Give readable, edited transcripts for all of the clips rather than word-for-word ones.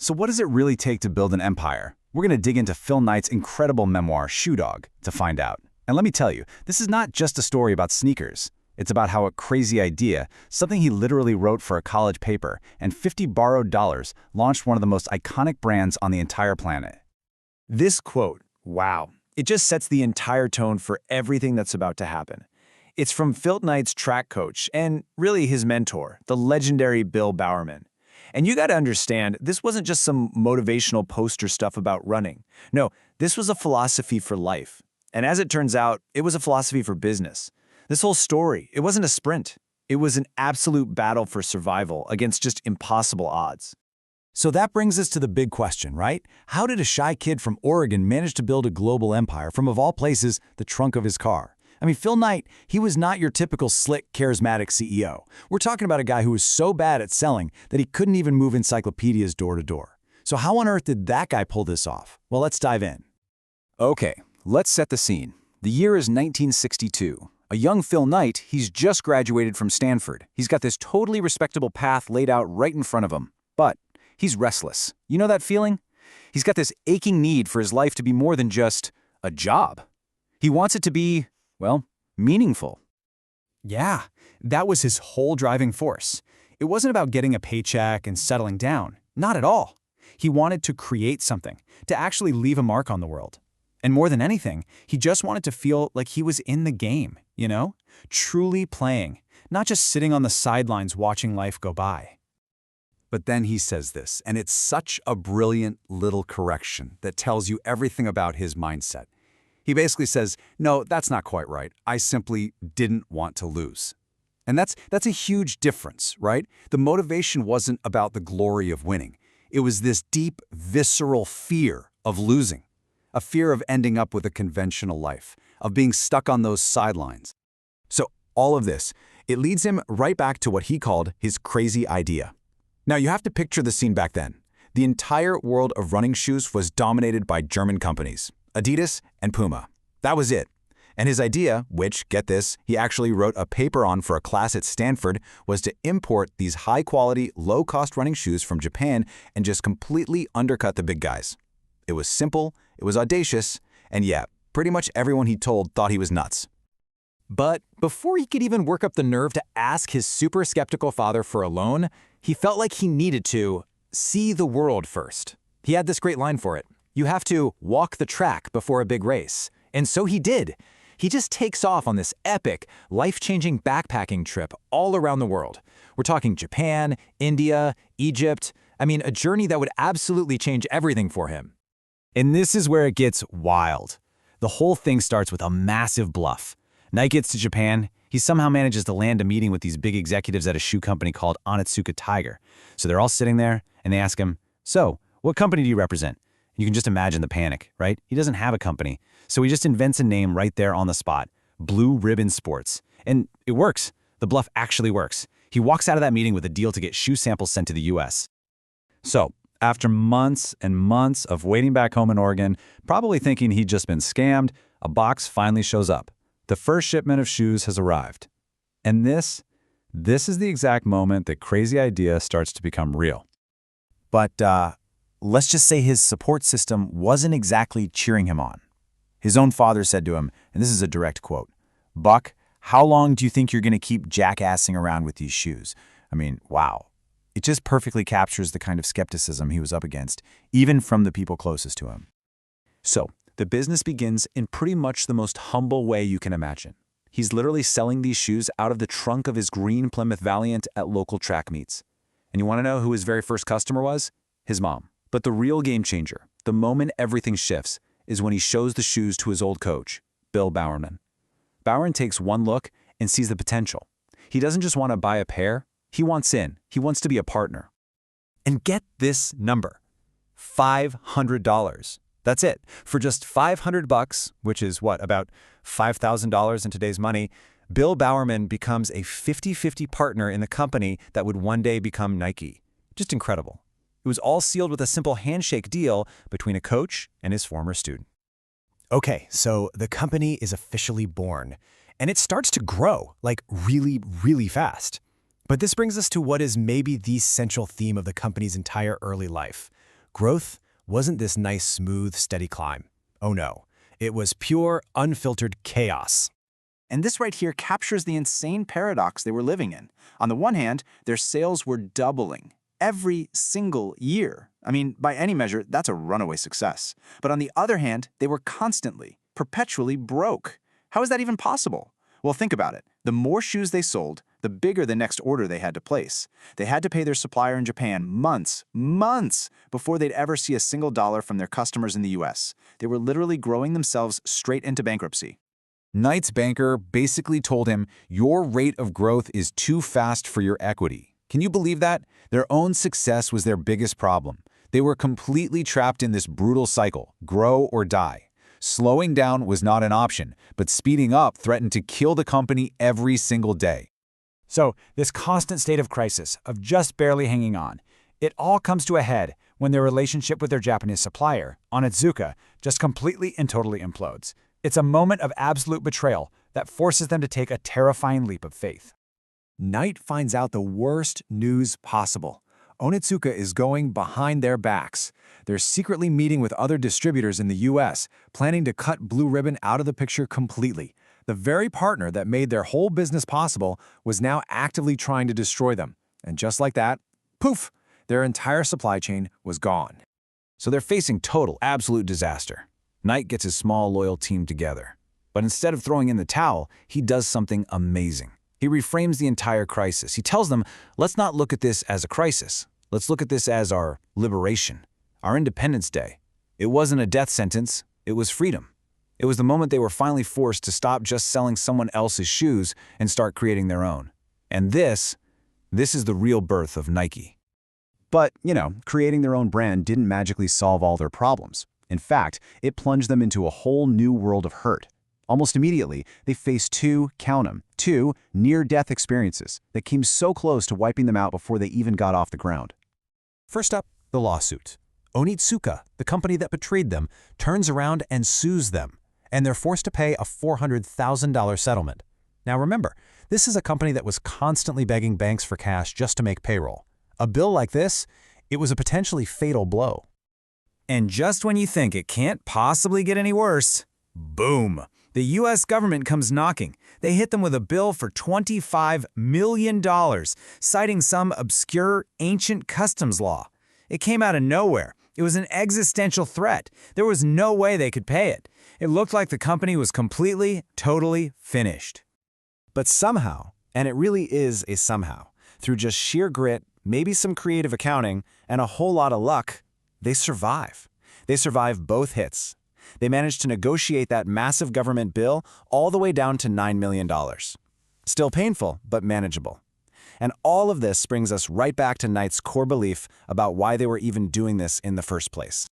So what does it really take to build an empire? We're going to dig into Phil Knight's incredible memoir, Shoe Dog, to find out. And let me tell you, this is not just a story about sneakers. It's about how a crazy idea, something he literally wrote for a college paper, and 50 borrowed dollars launched one of the most iconic brands on the entire planet. This quote, wow, it just sets the entire tone for everything that's about to happen. It's from Phil Knight's track coach and really his mentor, the legendary Bill Bowerman. And you got to understand, this wasn't just some motivational poster stuff about running. No, this was a philosophy for life. And as it turns out, it was a philosophy for business. This whole story, it wasn't a sprint. It was an absolute battle for survival against just impossible odds. So that brings us to the big question, right? How did a shy kid from Oregon manage to build a global empire from, of all places, the trunk of his car? I mean, Phil Knight, he was not your typical slick, charismatic CEO. We're talking about a guy who was so bad at selling that he couldn't even move encyclopedias door to door. So how on earth did that guy pull this off? Well, let's dive in. Okay, let's set the scene. The year is 1962. A young Phil Knight, he's just graduated from Stanford. He's got this totally respectable path laid out right in front of him. But he's restless. You know that feeling? He's got this aching need for his life to be more than just a job. He wants it to be, well, meaningful. Yeah, that was his whole driving force. It wasn't about getting a paycheck and settling down. Not at all. He wanted to create something, to actually leave a mark on the world. And more than anything, he just wanted to feel like he was in the game, you know? Truly playing, not just sitting on the sidelines watching life go by. But then he says this, and it's such a brilliant little correction that tells you everything about his mindset. He basically says, no, that's not quite right. I simply didn't want to lose. And that's a huge difference, right? The motivation wasn't about the glory of winning. It was this deep, visceral fear of losing, a fear of ending up with a conventional life, of being stuck on those sidelines. So all of this, it leads him right back to what he called his crazy idea. Now you have to picture the scene back then. The entire world of running shoes was dominated by German companies, Adidas and Puma. That was it. And his idea, which, get this, he actually wrote a paper on for a class at Stanford, was to import these high-quality, low-cost running shoes from Japan and just completely undercut the big guys. It was simple, it was audacious, and yeah, pretty much everyone he told thought he was nuts. But before he could even work up the nerve to ask his super skeptical father for a loan, he felt like he needed to see the world first. He had this great line for it. You have to walk the track before a big race. And so he did. He just takes off on this epic, life-changing backpacking trip all around the world. We're talking Japan, India, Egypt. I mean, a journey that would absolutely change everything for him. And this is where it gets wild. The whole thing starts with a massive bluff. Knight gets to Japan. He somehow manages to land a meeting with these big executives at a shoe company called Onitsuka Tiger. So they're all sitting there, and they ask him, so, what company do you represent? You can just imagine the panic, right? He doesn't have a company, so he just invents a name right there on the spot, Blue Ribbon Sports. And it works. The bluff actually works. He walks out of that meeting with a deal to get shoe samples sent to the US. So, after months and months of waiting back home in Oregon, probably thinking he'd just been scammed, a box finally shows up. The first shipment of shoes has arrived. And this is the exact moment that crazy idea starts to become real. But let's just say his support system wasn't exactly cheering him on. His own father said to him, and this is a direct quote, "Buck, how long do you think you're going to keep jackassing around with these shoes?" I mean, wow. It just perfectly captures the kind of skepticism he was up against, even from the people closest to him. So, the business begins in pretty much the most humble way you can imagine. He's literally selling these shoes out of the trunk of his green Plymouth Valiant at local track meets. And you want to know who his very first customer was? His mom. But the real game changer, the moment everything shifts, is when he shows the shoes to his old coach, Bill Bowerman. Bowerman takes one look and sees the potential. He doesn't just want to buy a pair, he wants in. He wants to be a partner. And get this number, $500. That's it. For just $500, which is what, about $5,000 in today's money, Bill Bowerman becomes a 50-50 partner in the company that would one day become Nike. Just incredible. It was all sealed with a simple handshake deal between a coach and his former student. Okay, so the company is officially born, and it starts to grow, like really, really fast. But this brings us to what is maybe the central theme of the company's entire early life. growth wasn't this nice, smooth, steady climb. Oh no, it was pure, unfiltered chaos. And this right here captures the insane paradox they were living in. On the one hand, their sales were doubling every single year. I mean, by any measure, that's a runaway success. But on the other hand, they were constantly, perpetually broke. How is that even possible? Well, think about it. The more shoes they sold, the bigger the next order they had to place. They had to pay their supplier in Japan months before they'd ever see a single dollar from their customers in the US. They were literally growing themselves straight into bankruptcy. Knight's banker basically told him, your rate of growth is too fast for your equity. Can you believe that? Their own success was their biggest problem. They were completely trapped in this brutal cycle, grow or die. Slowing down was not an option, but speeding up threatened to kill the company every single day. So, this constant state of crisis, of just barely hanging on, it all comes to a head when their relationship with their Japanese supplier, Onitsuka, just completely and totally implodes. It's a moment of absolute betrayal that forces them to take a terrifying leap of faith. Knight finds out the worst news possible. Onitsuka is going behind their backs. They're secretly meeting with other distributors in the US, planning to cut Blue Ribbon out of the picture completely. The very partner that made their whole business possible was now actively trying to destroy them. And just like that, poof, their entire supply chain was gone. So they're facing total, absolute disaster. Knight gets his small, loyal team together. But instead of throwing in the towel, he does something amazing. He reframes the entire crisis. He tells them, let's not look at this as a crisis. Let's look at this as our liberation, our Independence Day. It wasn't a death sentence, it was freedom. It was the moment they were finally forced to stop just selling someone else's shoes and start creating their own. And this is the real birth of Nike. But, creating their own brand didn't magically solve all their problems. In fact, it plunged them into a whole new world of hurt. Almost immediately, they faced two near-death experiences that came so close to wiping them out before they even got off the ground. First up, the lawsuit. Onitsuka, the company that betrayed them, turns around and sues them, and they're forced to pay a $400,000 settlement. Now remember, this is a company that was constantly begging banks for cash just to make payroll. A bill like this, it was a potentially fatal blow. And just when you think it can't possibly get any worse, boom! The U.S. government comes knocking. They hit them with a bill for $25 million, citing some obscure, ancient customs law. It came out of nowhere. It was an existential threat. There was no way they could pay it. It looked like the company was completely, totally finished. But somehow, and it really is a somehow, through just sheer grit, maybe some creative accounting, and a whole lot of luck, they survive. They survive both hits. They managed to negotiate that massive government bill all the way down to $9 million. Still painful, but manageable. And all of this brings us right back to Knight's core belief about why they were even doing this in the first place.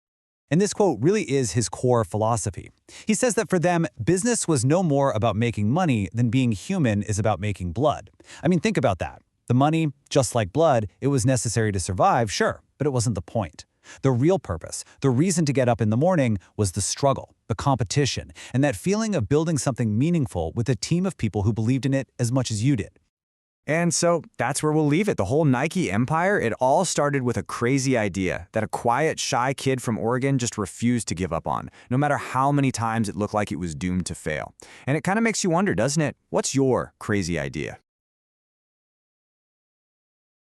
And this quote really is his core philosophy. He says that for them, business was no more about making money than being human is about making blood. I mean, think about that. The money, just like blood, it was necessary to survive, sure, but it wasn't the point. The real purpose, the reason to get up in the morning, was the struggle, the competition, and that feeling of building something meaningful with a team of people who believed in it as much as you did. And so that's where we'll leave it. The whole Nike empire, it all started with a crazy idea that a quiet, shy kid from Oregon just refused to give up on, no matter how many times it looked like it was doomed to fail. And it kind of makes you wonder, doesn't it? What's your crazy idea?